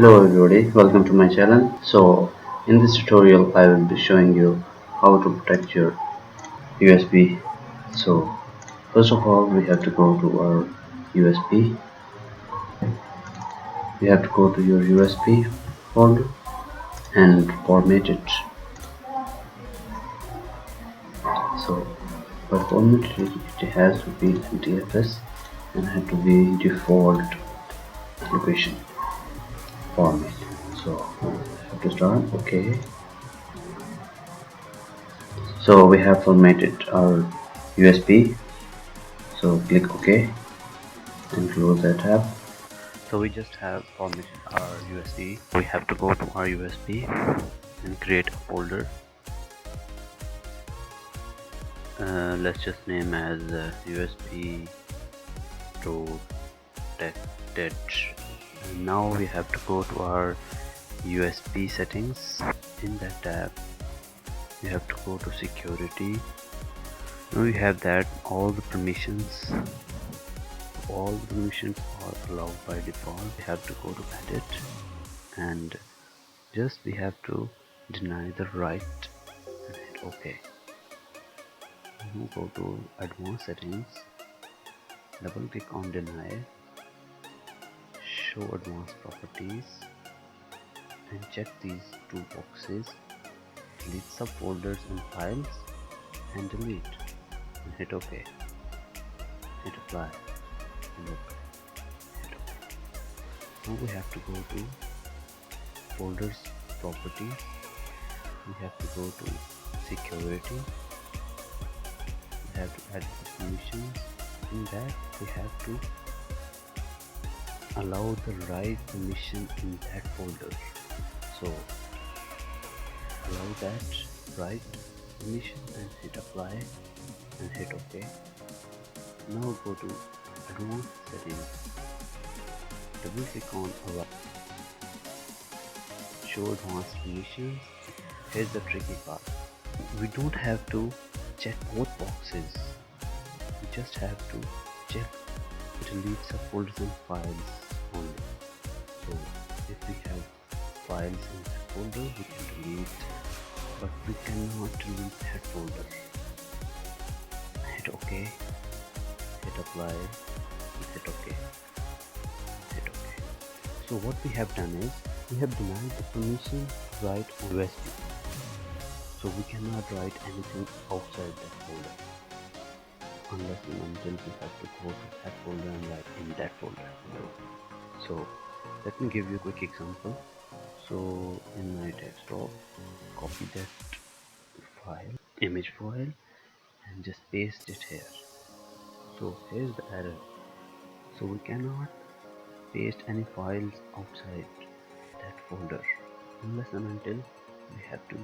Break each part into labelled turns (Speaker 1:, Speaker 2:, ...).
Speaker 1: Hello everybody, welcome to my channel. So in this tutorial I will be showing you how to protect your USB. So first of all we have to go to our USB. We have to go to your USB folder and format it. So for format it has to be NTFS and have to be default allocation format. So have to start OK. So we have formatted our USB. So click OK and close that tab. So we just have formatted our USB. We have to go to our USB and create a folder. Let's just name as USB protected. And now we have to go to our USB settings. In that tab we have to go to security. Now we have that all the permissions are allowed by default. We have to go to edit and just we have to deny the right and hit OK. Now go to advanced settings, double click on deny, show advanced properties and check these two boxes, delete subfolders and files and delete and hit OK, hit apply and OK, hit OK. Now we have to go to folders properties, we have to go to security, we have to add permissions. In that we have to allow the right permission in that folder. So allow that right permission and hit apply and hit OK. Now go to advanced settings, double click on allow, show advanced permissions. Here's the tricky part, we don't have to check both boxes, we just have to check delete subfolders and files only. So if we have files in that folder we can delete, but we cannot delete that folder. Hit OK, hit apply, hit OK, hit OK. So what we have done is we have denied the permission to write on USB. So we cannot write anything outside that folder unless and until we have to go to that folder and write in that folder. So let me give you a quick example. So in my desktop, copy that file, image file, and just paste it here. So here's the error. So we cannot paste any files outside that folder unless and until we have to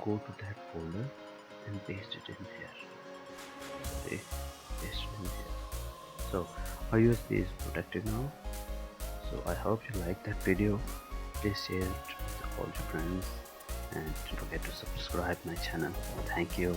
Speaker 1: go to that folder and paste it in here. Okay, paste it in here. So our USB is protected now. So I hope you like that video. Please share it with all your friends and don't forget to subscribe my channel. Thank you.